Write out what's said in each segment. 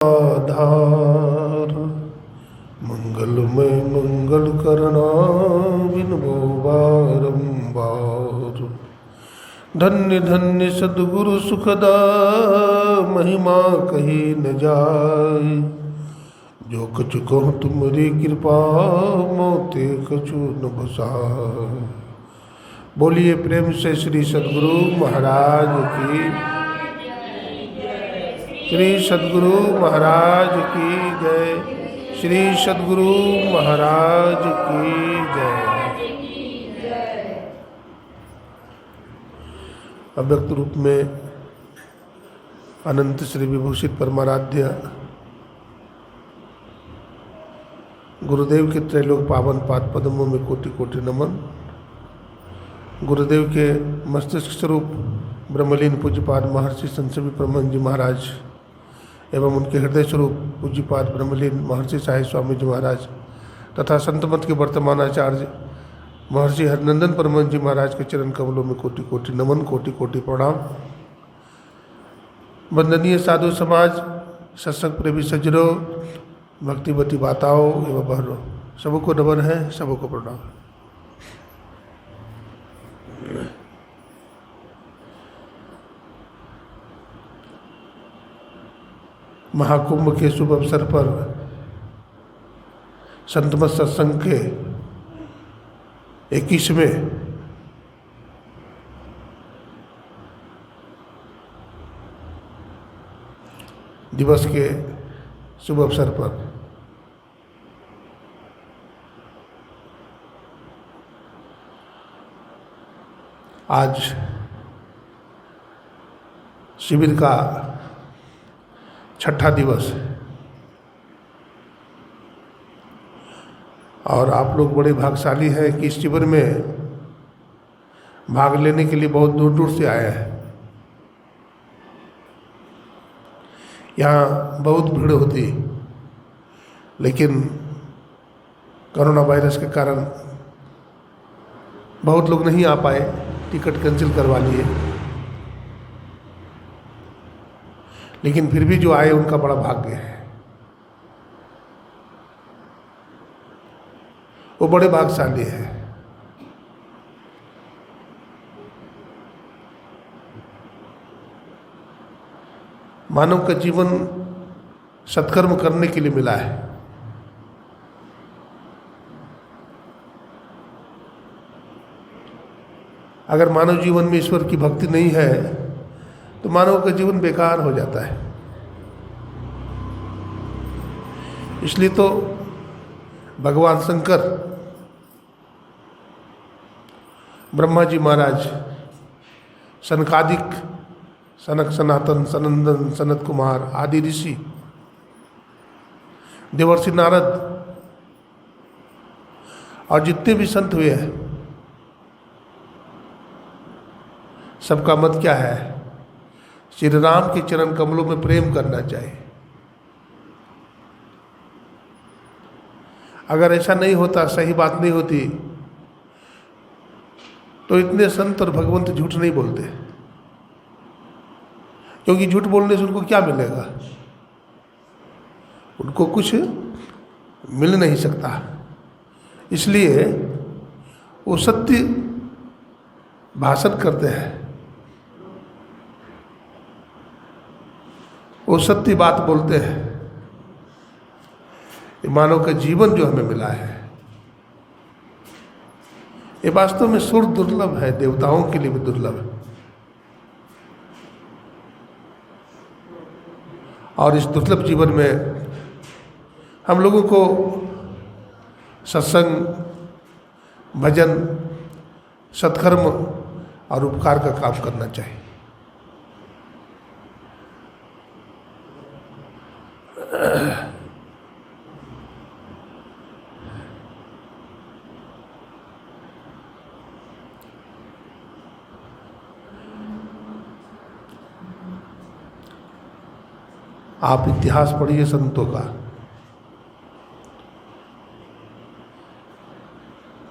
आधार मंगलमय मंगल करना बिनबो बारंबार। धन्य धन्य सद्गुरु सुखदा महिमा कही न जाय। जो कछु कहूँ तुम्हारी कृपा मोते कछु न बसाय। बोलिए प्रेम से श्री सद्गुरु महाराज की, श्री सद्गुरु महाराज की जय। श्री सद्गुरु महाराज की जय। अव्यक्त रूप में अनंत श्री विभूषित परमाराध्य गुरुदेव के त्रैलोक पावन पाद पद्मों में कोटि कोटि नमन। गुरुदेव के मस्तिष्क स्वरूप ब्रह्मलीन पूज्यपाद महर्षि संत श्री परमहंस जी महाराज एवं उनके हृदय स्वरूप पूज्यपाद ब्रह्मलीन महर्षि साई स्वामी जी महाराज तथा संत मत के वर्तमान आचार्य महर्षि हरिनंदन परमहंस जी महाराज के चरण कमलों में कोटि कोटि नमन, कोटि कोटि प्रणाम। वंदनीय साधु समाज, सत्संग प्रेमी सज्जनों, भक्तिवती माताओं एवं बहनों, सबको नमन है, सबको प्रणाम। महाकुंभ के शुभ अवसर पर संतमत सत्संग के 21वें दिवस के शुभ अवसर पर आज शिविर का 6ठा दिवस है और आप लोग बड़े भाग्यशाली हैं कि इस शिविर में भाग लेने के लिए बहुत दूर दूर से आए हैं। यहाँ बहुत भीड़ होती, लेकिन कोरोना वायरस के कारण बहुत लोग नहीं आ पाए, टिकट कैंसिल करवा लिए। लेकिन फिर भी जो आए उनका बड़ा भाग्य है, वो बड़े भाग्यशाली है। मानव का जीवन सत्कर्म करने के लिए मिला है। अगर मानव जीवन में ईश्वर की भक्ति नहीं है तो मानव का जीवन बेकार हो जाता है। इसलिए तो भगवान शंकर, ब्रह्मा जी महाराज, सनकादिक, सनक सनातन, सनंदन, सनत कुमार आदि ऋषि, देवर्षि नारद और जितने भी संत हुए हैं, सबका मत क्या है? श्री राम के चरण कमलों में प्रेम करना चाहिए। अगर ऐसा नहीं होता, सही बात नहीं होती, तो इतने संत और भगवंत झूठ नहीं बोलते, क्योंकि झूठ बोलने से उनको क्या मिलेगा? उनको कुछ मिल नहीं सकता। इसलिए वो सत्य भाषण करते हैं, वो सत्य बात बोलते हैं। ये मानव का जीवन जो हमें मिला है, ये वास्तव में सुर दुर्लभ है, देवताओं के लिए भी दुर्लभ है। और इस दुर्लभ जीवन में हम लोगों को सत्संग, भजन, सत्कर्म और उपकार का काम करना चाहिए। आप इतिहास पढ़िए संतों का,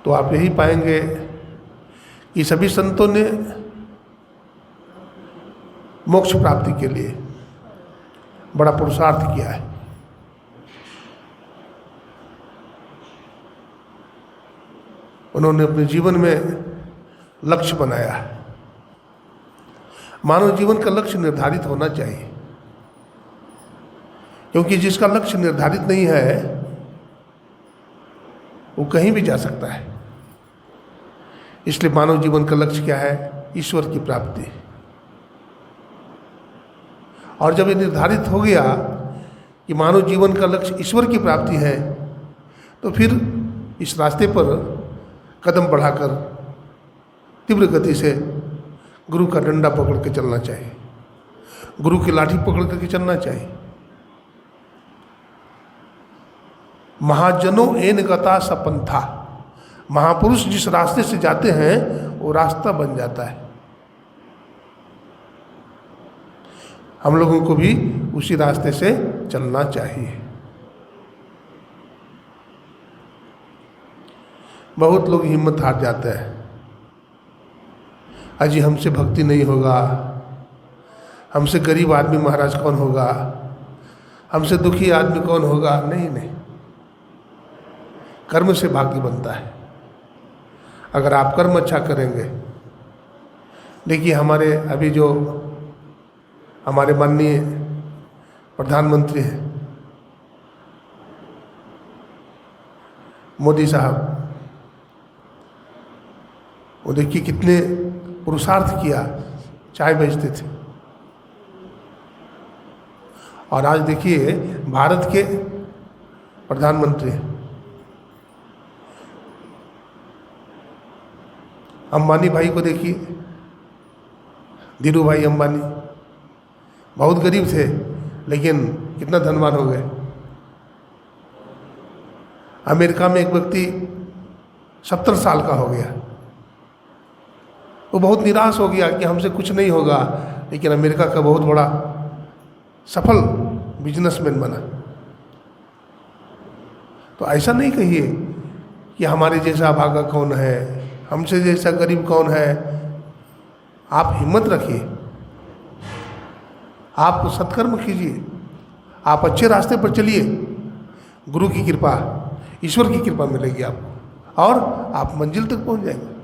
तो आप यही पाएंगे कि सभी संतों ने मोक्ष प्राप्ति के लिए बड़ा पुरुषार्थ किया है। उन्होंने अपने जीवन में लक्ष्य बनाया है। मानव जीवन का लक्ष्य निर्धारित होना चाहिए, क्योंकि जिसका लक्ष्य निर्धारित नहीं है वो कहीं भी जा सकता है। इसलिए मानव जीवन का लक्ष्य क्या है? ईश्वर की प्राप्ति। और जब ये निर्धारित हो गया कि मानव जीवन का लक्ष्य ईश्वर की प्राप्ति है, तो फिर इस रास्ते पर कदम बढ़ाकर तीव्र गति से गुरु का डंडा पकड़ के चलना चाहिए, गुरु की लाठी पकड़ करके चलना चाहिए। महाजनों एन गता सपंथा, महापुरुष जिस रास्ते से जाते हैं वो रास्ता बन जाता है। हम लोगों को भी उसी रास्ते से चलना चाहिए। बहुत लोग हिम्मत हार जाते हैं, अजी हमसे भक्ति नहीं होगा, हमसे गरीब आदमी महाराज कौन होगा, हमसे दुखी आदमी कौन होगा। नहीं नहीं, कर्म से भाग्य बनता है। अगर आप कर्म अच्छा करेंगे, देखिए हमारे अभी जो हमारे माननीय प्रधानमंत्री हैं मोदी साहब, वो देखिए कितने पुरुषार्थ किया, चाय बेचते थे, और आज देखिए भारत के प्रधानमंत्री हैं। अंबानी भाई को देखिए, धीरू भाई अंबानी बहुत गरीब थे लेकिन कितना धनवान हो गए। अमेरिका में एक व्यक्ति 70 साल का हो गया, वो बहुत निराश हो गया कि हमसे कुछ नहीं होगा, लेकिन अमेरिका का बहुत बड़ा सफल बिजनेसमैन बना। तो ऐसा नहीं कहिए कि हमारे जैसा भागा कौन है, हमसे जैसा गरीब कौन है। आप हिम्मत रखिए, आप सत्कर्म कीजिए, आप अच्छे रास्ते पर चलिए, गुरु की कृपा, ईश्वर की कृपा मिलेगी आपको और आप मंजिल तक पहुंच जाएंगे।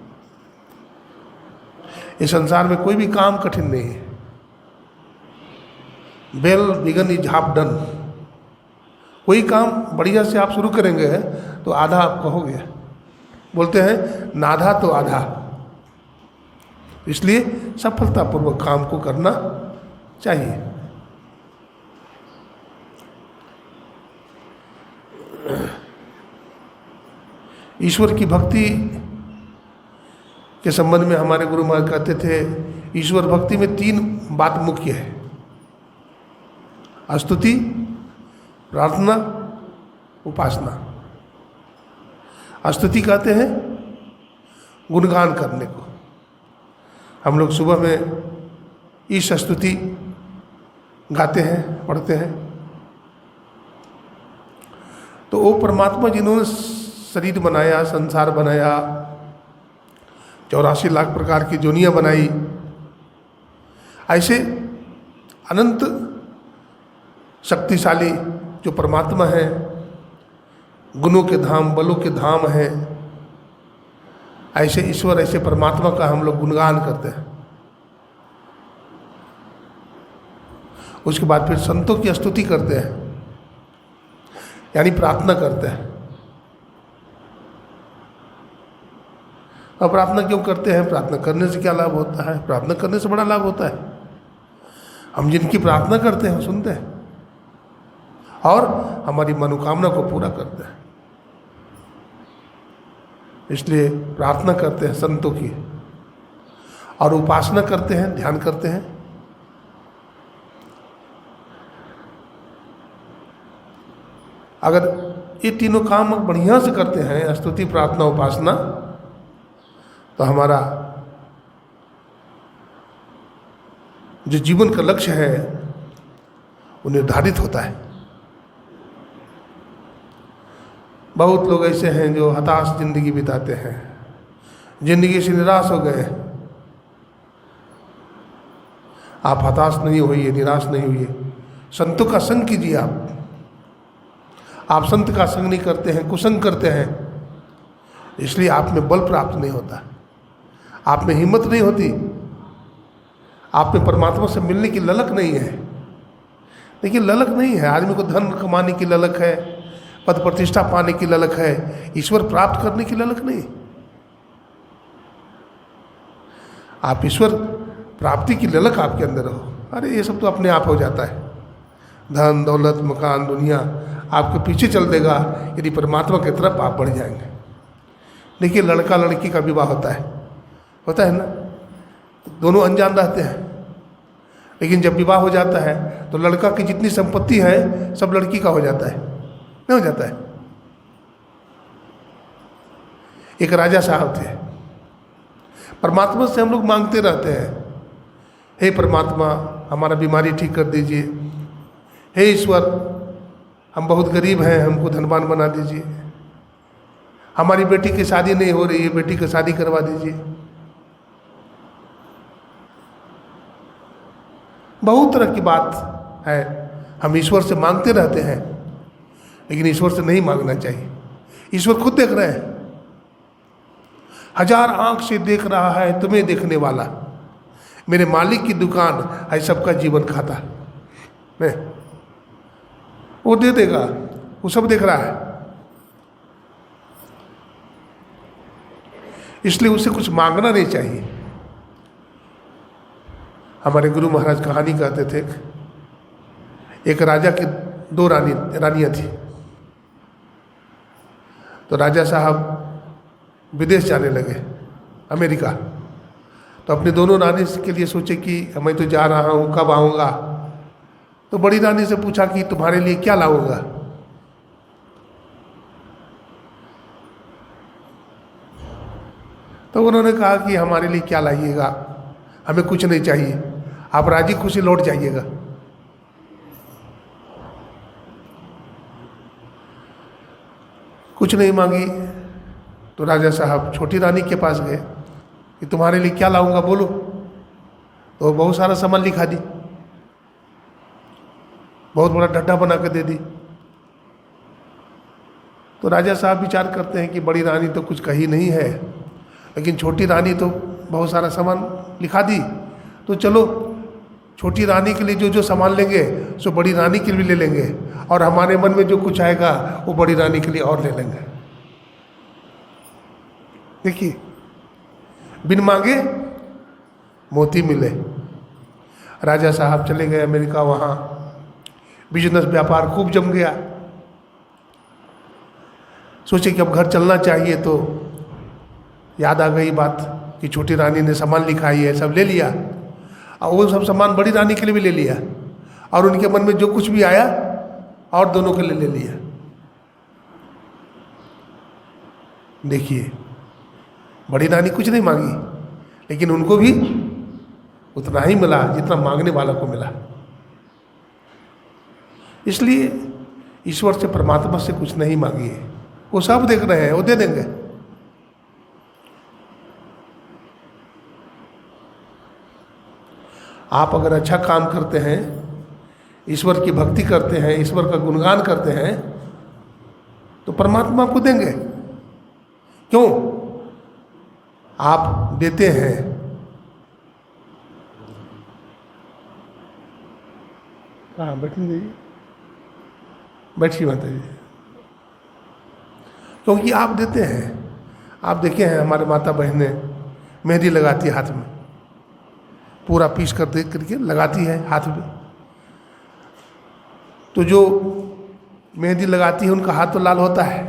इस संसार में कोई भी काम कठिन नहीं है। Well begun is half done. कोई काम बढ़िया से आप शुरू करेंगे तो आधा आपका हो गया। बोलते हैं नाधा तो आधा। इसलिए सफलतापूर्वक काम को करना चाहिए। ईश्वर की भक्ति के संबंध में हमारे गुरु महाराज कहते थे, ईश्वर भक्ति में 3 बात मुख्य है: स्तुति, प्रार्थना, उपासना। स्तुति कहते हैं गुणगान करने को। हम लोग सुबह में ईश स्तुति गाते हैं, पढ़ते हैं। तो वो परमात्मा जिन्होंने शरीर बनाया, संसार बनाया, 84 लाख प्रकार की जोनियाँ बनाई, ऐसे अनंत शक्तिशाली जो परमात्मा है, गुणों के धाम, बलों के धाम हैं, ऐसे ईश्वर, ऐसे परमात्मा का हम लोग गुणगान करते हैं। उसके बाद फिर संतों की स्तुति करते हैं, यानी प्रार्थना करते हैं। अब प्रार्थना क्यों करते हैं? प्रार्थना करने से क्या लाभ होता है? प्रार्थना करने से बड़ा लाभ होता है। हम जिनकी प्रार्थना करते हैं सुनते हैं और हमारी मनोकामना को पूरा करते हैं। इसलिए प्रार्थना करते हैं संतों की, और उपासना करते हैं, ध्यान करते हैं। अगर ये तीनों काम बढ़िया से करते हैं, स्तुति, प्रार्थना, उपासना, तो हमारा जो जीवन का लक्ष्य है वो निर्धारित होता है। बहुत लोग ऐसे हैं जो हताश जिंदगी बिताते हैं, जिंदगी से निराश हो गए। आप हताश नहीं होइए, निराश नहीं होइए, संतों का संग कीजिए। आप संत का संग नहीं करते हैं, कुसंग करते हैं, इसलिए आप में बल प्राप्त नहीं होता, आप में हिम्मत नहीं होती, आप में परमात्मा से मिलने की ललक नहीं है। देखिए, ललक नहीं है। आदमी को धन कमाने की ललक है, पद प्रतिष्ठा पाने की ललक है, ईश्वर प्राप्त करने की ललक नहीं। आप ईश्वर प्राप्ति की ललक आपके अंदर हो, अरे ये सब तो अपने आप हो जाता है। धन दौलत मकान दुनिया आपके पीछे चल देगा यदि परमात्मा की तरफ आप बढ़ जाएंगे। देखिए, लड़का लड़की का विवाह होता है ना, दोनों अनजान रहते हैं, लेकिन जब विवाह हो जाता है तो लड़का की जितनी संपत्ति है सब लड़की का हो जाता है, नहीं हो जाता है। एक राजा साहब थे, परमात्मा से हम लोग मांगते रहते हैं, हे परमात्मा हमारा बीमारी ठीक कर दीजिए, हे ईश्वर हम बहुत गरीब हैं, हमको धनवान बना दीजिए, हमारी बेटी की शादी नहीं हो रही है, बेटी की शादी करवा दीजिए। बहुत तरह की बात है, हम ईश्वर से मांगते रहते हैं, लेकिन ईश्वर से नहीं मांगना चाहिए। ईश्वर खुद देख रहे हैं, हजार आंख से देख रहा है तुम्हें देखने वाला, मेरे मालिक की दुकान है सबका जीवन खाता है, वो दे देगा, वो सब देख रहा है। इसलिए उसे कुछ मांगना नहीं चाहिए। हमारे गुरु महाराज कहानी कहते थे, एक राजा की 2 रानियां थी। तो राजा साहब विदेश जाने लगे, अमेरिका। तो अपनी दोनों रानी के लिए सोचे कि मैं तो जा रहा हूँ, कब आऊँगा। तो बड़ी रानी से पूछा कि तुम्हारे लिए क्या लाऊंगा। तो उन्होंने कहा कि हमारे लिए क्या लाइएगा, हमें कुछ नहीं चाहिए, आप राजी खुशी लौट जाइएगा। कुछ नहीं मांगी। तो राजा साहब छोटी रानी के पास गए कि तुम्हारे लिए क्या लाऊंगा बोलो। तो बहुत सारा सामान लिखा दी, बहुत बड़ा डड्डा बना के दे दी। तो राजा साहब विचार करते हैं कि बड़ी रानी तो कुछ कही नहीं है, लेकिन छोटी रानी तो बहुत सारा सामान लिखा दी, तो चलो छोटी रानी के लिए जो जो सामान लेंगे सो बड़ी रानी के लिए ले लेंगे, और हमारे मन में जो कुछ आएगा वो बड़ी रानी के लिए और ले लेंगे। देखिए, बिन मांगे मोती मिले। राजा साहब चले गए अमेरिका, वहाँ बिजनेस व्यापार खूब जम गया। सोचे कि अब घर चलना चाहिए, तो याद आ गई बात कि छोटी रानी ने सामान लिखाई है, सब ले लिया, और वो सब सामान बड़ी रानी के लिए भी ले लिया, और उनके मन में जो कुछ भी आया और दोनों के लिए ले लिया। देखिए, बड़ी रानी कुछ नहीं मांगी, लेकिन उनको भी उतना ही मिला जितना मांगने वाला को मिला। इसलिए ईश्वर से, परमात्मा से कुछ नहीं मांगिए, वो सब देख रहे हैं, वो दे देंगे। आप अगर अच्छा काम करते हैं, ईश्वर की भक्ति करते हैं, ईश्वर का गुणगान करते हैं, तो परमात्मा आपको देंगे। क्यों? आप देते हैं। हाँ, बैठने दीजिए, बैठिए माता जी। क्योंकि आप देते हैं। आप देखे हैं हमारे माता बहनें मेहंदी लगाती है हाथ में, पूरा पीस कर दे करके लगाती है हाथ में। तो जो मेहंदी लगाती है उनका हाथ तो लाल होता है,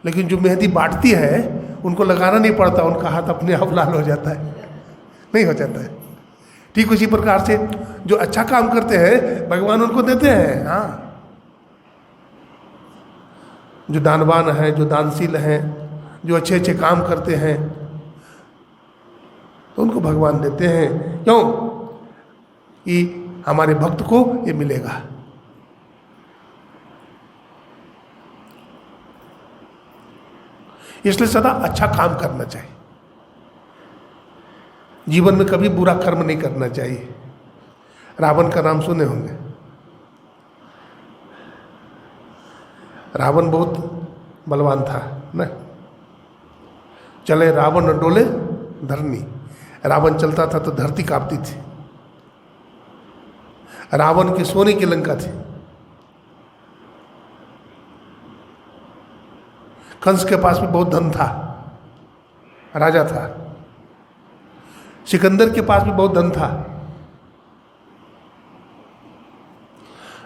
लेकिन जो मेहंदी बांटती है उनको लगाना नहीं पड़ता, उनका हाथ अपने आप लाल हो जाता है, नहीं हो जाता है। ठीक उसी प्रकार से जो अच्छा काम करते हैं भगवान उनको देते हैं। हाँ, जो दानवान हैं, जो दानशील हैं, जो अच्छे अच्छे काम करते हैं, तो उनको भगवान देते हैं। क्यों? कि हमारे भक्त को ये मिलेगा। इसलिए सदा अच्छा काम करना चाहिए, जीवन में कभी बुरा कर्म नहीं करना चाहिए। रावण का नाम सुने होंगे, रावण बहुत बलवान था न, चले रावण न डोले धरनी। रावण चलता था तो धरती कांपती थी। रावण की सोने की लंका थी। कंस के पास भी बहुत धन था, राजा था। सिकंदर के पास भी बहुत धन था,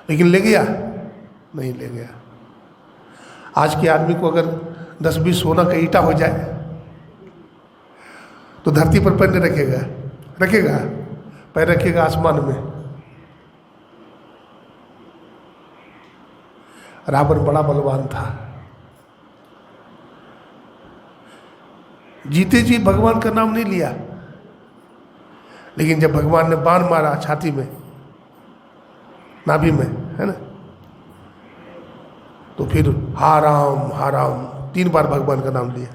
लेकिन ले गया नहीं ले गया। आज के आदमी को अगर 10-20 सोना का ईंटा हो जाए तो धरती पर पैर नहीं रखेगा, रखेगा पैर रखेगा आसमान में। रावण बड़ा बलवान था। जीते जी भगवान का नाम नहीं लिया, लेकिन जब भगवान ने बाण मारा छाती में, नाभि में, है ना, तो फिर हा राम 3 बार भगवान का नाम लिया।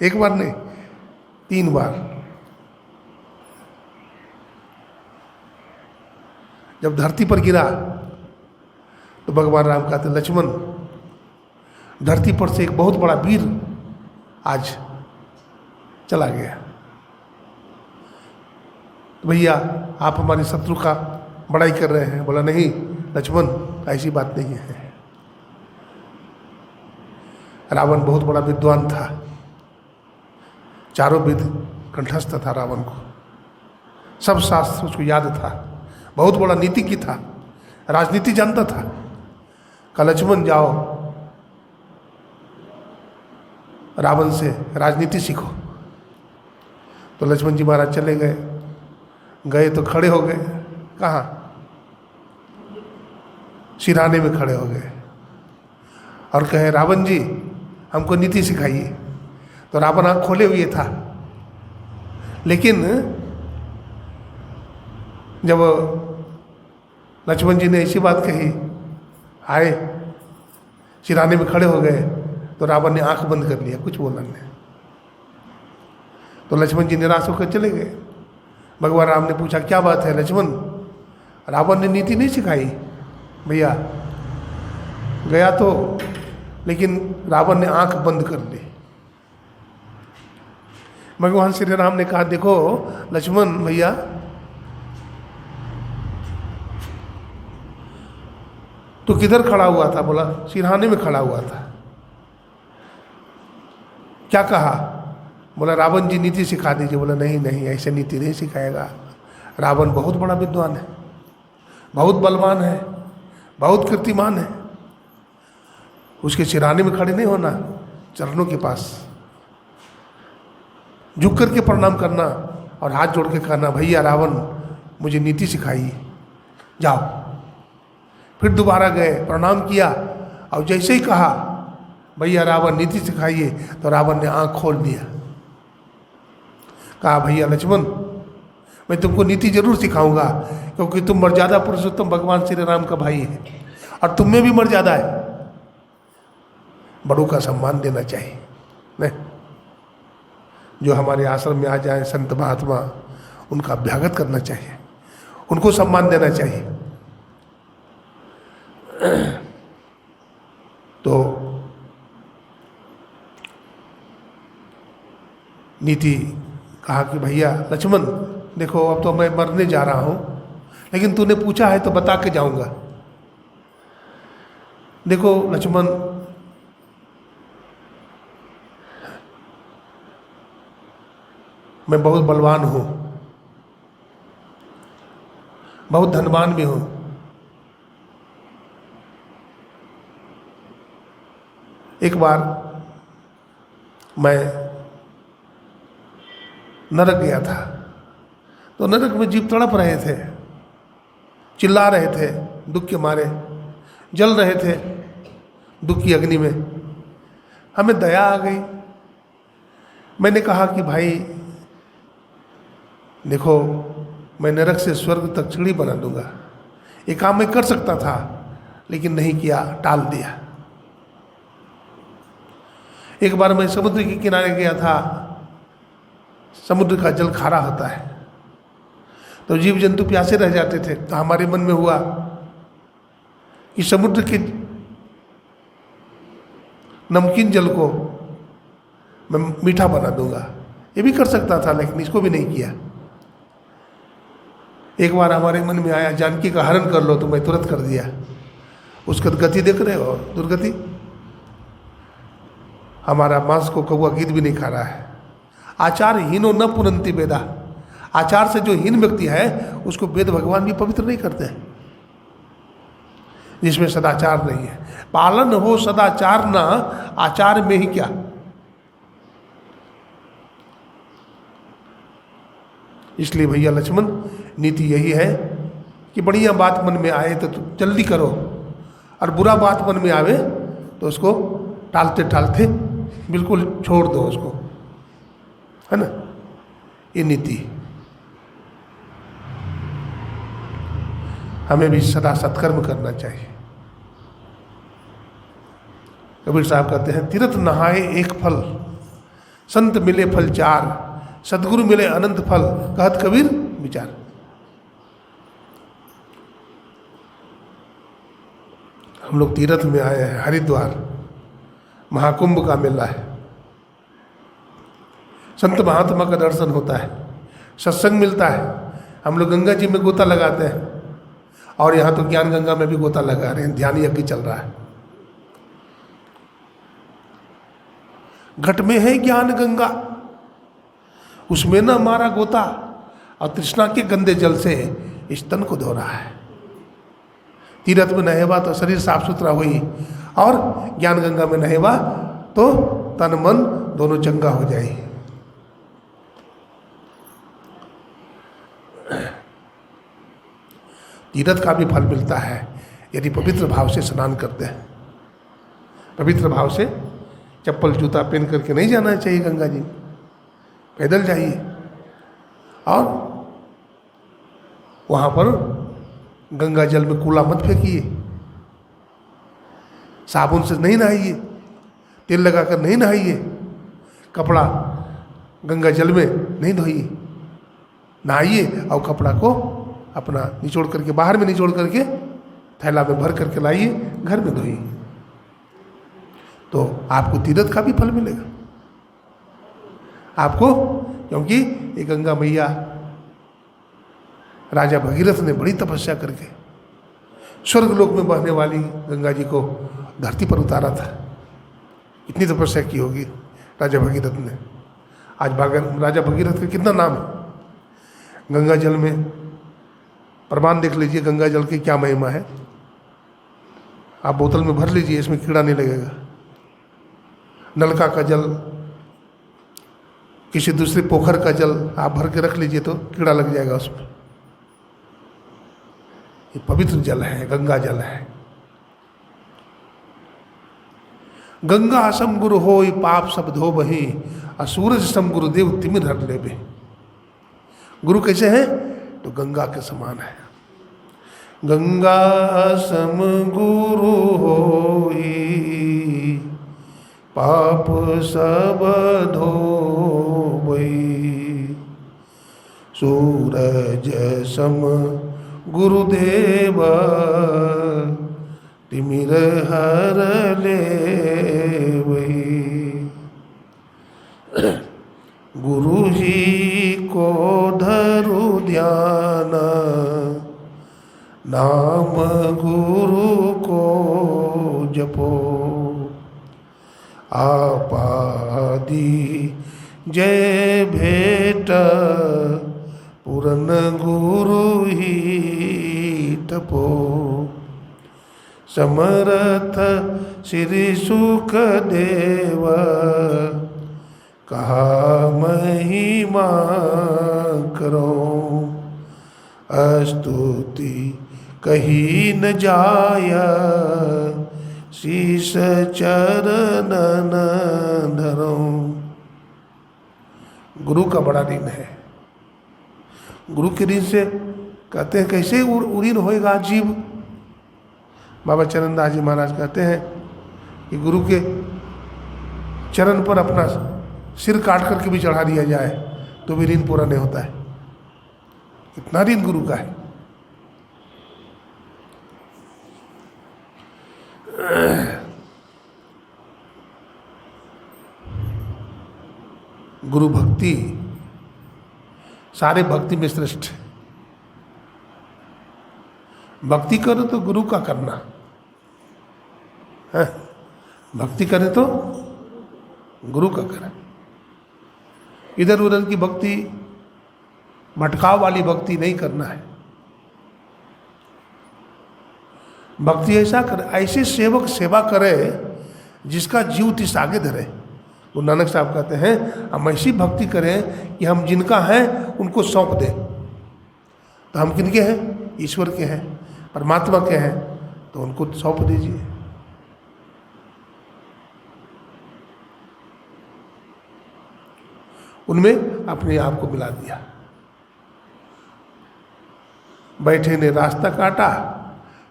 1 बार नहीं, 3 बार। जब धरती पर गिरा तो भगवान राम कहते, लक्ष्मण, धरती पर से एक बहुत बड़ा वीर आज चला गया। भैया आप हमारे शत्रु का बड़ाई कर रहे हैं। बोला नहीं लक्ष्मण, ऐसी बात नहीं है। रावण बहुत बड़ा विद्वान था, चारों वेद कंठस्थ था रावण को, सब शास्त्र उसको याद था, बहुत बड़ा नीतिज्ञ था, राजनीति जानता था। कहा लक्ष्मण जाओ रावण से राजनीति सीखो। तो लक्ष्मण जी महाराज चले गए। गए तो खड़े हो गए, कहाँ? सिरहाने में खड़े हो गए और कहे रावण जी हमको नीति सिखाइए। तो रावण आँख खोले हुए था, लेकिन जब लक्ष्मण जी ने ऐसी बात कही, आए सिरहाने में खड़े हो गए, तो रावण ने आंख बंद कर लिया, कुछ बोला नहीं। तो लक्ष्मण जी निराश होकर चले गए। भगवान राम ने पूछा क्या बात है लक्ष्मण? रावण ने नीति नहीं सिखाई भैया, गया तो, लेकिन रावण ने आंख बंद कर ली। भगवान श्री राम ने कहा देखो लक्ष्मण भैया, तो किधर खड़ा हुआ था? बोला सिरहाने में खड़ा हुआ था। क्या कहा? बोला रावण जी नीति सिखा दीजिए। बोला नहीं नहीं, ऐसे नीति नहीं सिखाएगा। रावण बहुत बड़ा विद्वान है, बहुत बलवान है, बहुत कीर्तिमान है, उसके सिरहाने में खड़े नहीं होना, चरणों के पास झुक करके प्रणाम करना और हाथ जोड़ के कहना भैया रावण मुझे नीति सिखाइए, जाओ। फिर दोबारा गए, प्रणाम किया और जैसे ही कहा भैया रावण नीति सिखाइए, तो रावण ने आंख खोल दिया। कहा भैया लक्ष्मण मैं तुमको नीति जरूर सिखाऊंगा, क्योंकि तुम मर्यादा पुरुषोत्तम भगवान श्री राम का भाई है और तुम में भी मर्यादा है, बड़ों का सम्मान देना चाहिए। नहीं, जो हमारे आश्रम में आ जाए संत महात्मा, उनका अभ्यागत करना चाहिए, उनको सम्मान देना चाहिए। तो नीति कहा कि भैया लक्ष्मण देखो अब तो मैं मरने जा रहा हूं, लेकिन तूने पूछा है तो बता के जाऊंगा। देखो लक्ष्मण, मैं बहुत बलवान हूं, बहुत धनवान भी हूं, एक बार मैं नरक गया था, तो नरक में जीव तड़प रहे थे, चिल्ला रहे थे, दुख के मारे जल रहे थे दुख की अग्नि में। हमें दया आ गई। मैंने कहा कि भाई देखो मैं नरक से स्वर्ग तक सीढ़ी बना दूंगा, ये काम मैं कर सकता था लेकिन नहीं किया, टाल दिया। एक बार मैं समुद्र के किनारे गया था, समुद्र का जल खारा होता है, तो जीव जंतु प्यासे रह जाते थे। तो हमारे मन में हुआ कि समुद्र के नमकीन जल को मैं मीठा बना दूंगा। ये भी कर सकता था, लेकिन इसको भी नहीं किया। एक बार हमारे मन में आया जानकी का हरण कर लो, तो मैं तुरंत कर दिया। उसका गति देख रहे हो, दुर्गति। हमारा मांस को कौआ गीत भी नहीं खा रहा है। आचार हीनो न पुनंति वेदा। आचार से जो हीन व्यक्ति है उसको वेद भगवान भी पवित्र नहीं करते हैं, जिसमें सदाचार नहीं है। पालन हो सदाचार ना, आचार में ही क्या। इसलिए भैया लक्ष्मण, नीति यही है कि बढ़िया बात मन में आए तो जल्दी करो, और बुरा बात मन में आवे तो उसको टालते टालते बिल्कुल छोड़ दो उसको, है ना। ये नीति। हमें भी सदा सत्कर्म करना चाहिए। कबीर साहब कहते हैं, तीर्थ नहाए एक फल, संत मिले फल चार, सदगुरु मिले अनंत फल, कहत कबीर विचार। हम लोग तीर्थ में आए हैं, हरिद्वार महाकुंभ का मेला है, संत महात्मा का दर्शन होता है, सत्संग मिलता है। हम लोग गंगा जी में गोता लगाते हैं, और यहाँ तो ज्ञान गंगा में भी गोता लगा रहे हैं, ध्यान यज्ञ चल रहा है। घट में है ज्ञान गंगा, उसमें न मारा गोता, और तृष्णा के गंदे जल से इस तन को धो रहा है। तीर्थ में नहेवा तो शरीर साफ सुथरा हुई, और ज्ञान गंगा में नहेवा तो तन मन दोनों चंगा हो जाए। तीर्थ का भी फल मिलता है यदि पवित्र भाव से स्नान करते हैं। पवित्र भाव से चप्पल जूता पहन करके नहीं जाना चाहिए गंगा जी, पैदल जाइए, और वहाँ पर गंगा जल में कूड़ा मत फेंकिए, साबुन से नहीं नहाइए, तेल लगाकर नहीं नहाइए, कपड़ा गंगा जल में नहीं धोइए। नहाइए और कपड़ा को अपना निचोड़ करके, बाहर में निचोड़ करके थैला में भर करके लाइए, घर में धोइए, तो आपको तीर्थ का भी फल मिलेगा आपको। क्योंकि ये गंगा मैया, राजा भगीरथ ने बड़ी तपस्या करके स्वर्ग लोक में बहने वाली गंगा जी को धरती पर उतारा था। इतनी तपस्या की होगी राजा भगीरथ ने। आज राजा भगीरथ का कितना नाम है। गंगा जल में प्रमाण देख लीजिए, गंगा जल की क्या महिमा है। आप बोतल में भर लीजिए, इसमें कीड़ा नहीं लगेगा। नलका का जल, किसी दूसरे पोखर का जल आप भर के रख लीजिए तो कीड़ा लग जाएगा उसमें। ये पवित्र जल है, गंगा जल है। गंगा सम गुरु होय पाप सब धो बही, और सूरज सम गुरुदेव तिमिर हर लेबे। गुरु कैसे हैं? तो गंगा के समान है। गंगा सम गुरु होई पाप सब धोबई, सूरज सम गुरुदेव तिमिर हर लेवई। गुरु ही को धरु ध्यान, नाम गुरु को जपो। आपादी जय भेट, पूरन गुरु ही तपो। समर्थ श्री सुख देव, कहा महिमा करो। स्तुति कही न जाया, शीश चरणन धरो। गुरु का बड़ा ऋण है। गुरु के ऋण से कहते हैं कैसे ऋण होएगा जीव। बाबा चरणदास जी महाराज कहते हैं कि गुरु के चरण पर अपना सिर काट करके भी चढ़ा दिया जाए तो भी ऋण पूरा नहीं होता है। इतना ऋण गुरु का है। गुरु भक्ति सारे भक्ति में श्रेष्ठ है। भक्ति करो तो गुरु का करना है, भक्ति करे तो गुरु का करें। इधर उधर की भक्ति, भटकाव वाली भक्ति नहीं करना है। भक्ति ऐसा करे, ऐसे सेवक सेवा करे जिसका जीव तिस आगे धरे। गुरु नानक साहब कहते हैं हम ऐसी भक्ति करें कि हम जिनका हैं उनको सौंप दें। तो हम किनके हैं? ईश्वर के हैं, परमात्मा के हैं, तो उनको सौंप दीजिए। उनमें अपने आप को मिला दिया। बैठे ने रास्ता काटा,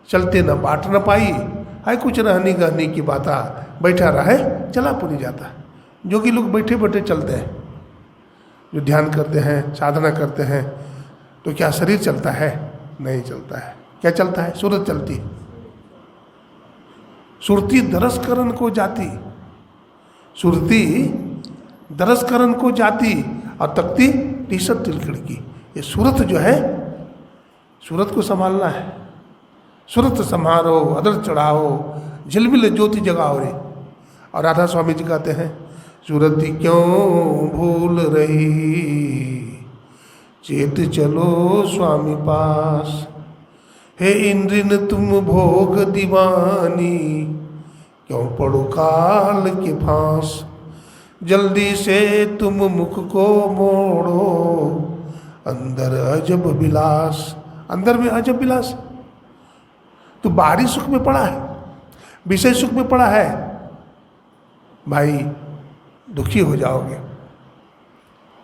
चलते न बाट न पाई, है कुछ रहनी गहनी की बाता, बैठा रहे चला पुनी जाता। जो कि लोग बैठे बैठे चलते हैं, जो ध्यान करते हैं, साधना करते हैं, तो क्या शरीर चलता है? नहीं चलता है। क्या चलता है? सूरत चलती। सुरती दरस करन को जाती, सुरती दरस करन को जाती, और तकती टीसत तिलकड़ की। ये सूरत जो है, सूरत को संभालना है। सूरत संभारो, अदर चढ़ाओ, झिलमिल ज्योति जगाओ रे। और राधा स्वामी जी कहते हैं सूरती क्यों भूल रही, चेत चलो स्वामी पास। हे इंद्रिन तुम भोग दीवानी, क्यों पड़ो काल के फांस। जल्दी से तुम मुख को मोड़ो, अंदर अजब विलास। अंदर में अजब विलास। तो बाहरी सुख में पड़ा है, विषय सुख में पड़ा है, भाई दुखी हो जाओगे।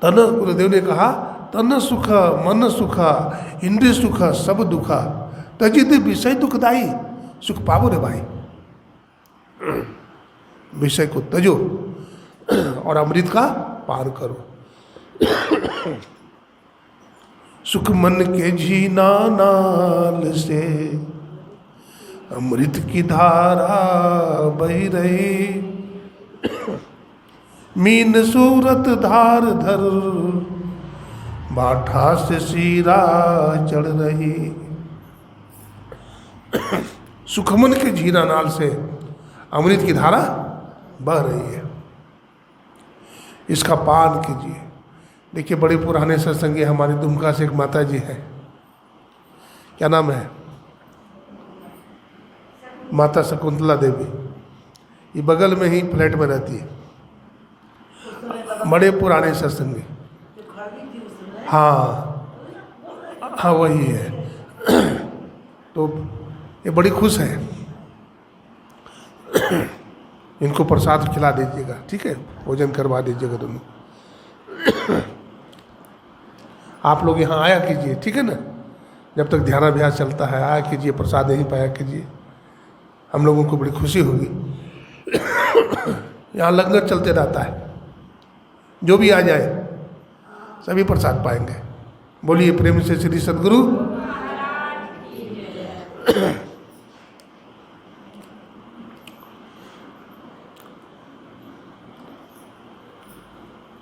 तन, गुरुदेव ने कहा तन सुख मन सुख इंद्रिय सुख सब दुखा, तजिद विषय दुखदाई। सुख पावो रे भाई, विषय को तजो और अमृत का पान करो। सुख मन के झीना नाल से, अमृत की धारा बही रही। मीन सूरत धार धर, बाठा से सीरा चढ़ रही। सुखमन के झीना नाल से अमृत की धारा बह रही है, इसका पान कीजिए। देखिए बड़े पुराने सत्संगी हमारे दुमका से एक माता जी है, क्या नाम है? माता शकुंतला देवी। ये बगल में ही फ्लैट में रहती है, बड़े पुराने सत्संगी। हाँ हाँ वही है। तो ये बड़ी खुश है, इनको प्रसाद खिला दीजिएगा, ठीक है? भोजन करवा दीजिएगा दोनों। आप लोग यहाँ आया कीजिए, ठीक है ना? जब तक ध्यानाभ्यास चलता है आया कीजिए, प्रसाद यहीं पाया कीजिए, हम लोगों को बड़ी खुशी होगी। यहाँ लंगर चलते रहता है, जो भी आ जाए सभी प्रसाद पाएंगे। बोलिए प्रेम से श्री सद्गुरु।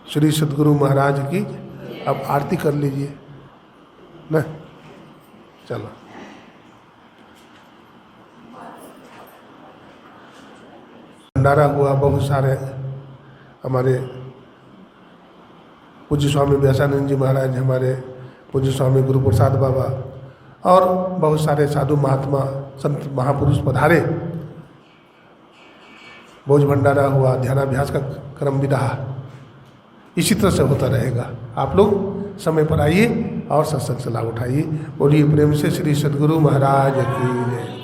श्री सद्गुरु महाराज की। अब आरती कर लीजिए ना, चलो। भंडारा हुआ, बहुत सारे हमारे पूज्य स्वामी व्यासानंद जी महाराज, हमारे पूज्य स्वामी गुरु प्रसाद बाबा और बहुत सारे साधु महात्मा संत महापुरुष पधारे। भोज भंडारा हुआ, ध्यानाभ्यास का क्रम भी रहा, इसी तरह से होता रहेगा। आप लोग समय पर आइए और सत्संग से लाभ उठाइए। बोलिए प्रेम से श्री सद्गुरु महाराज की जय।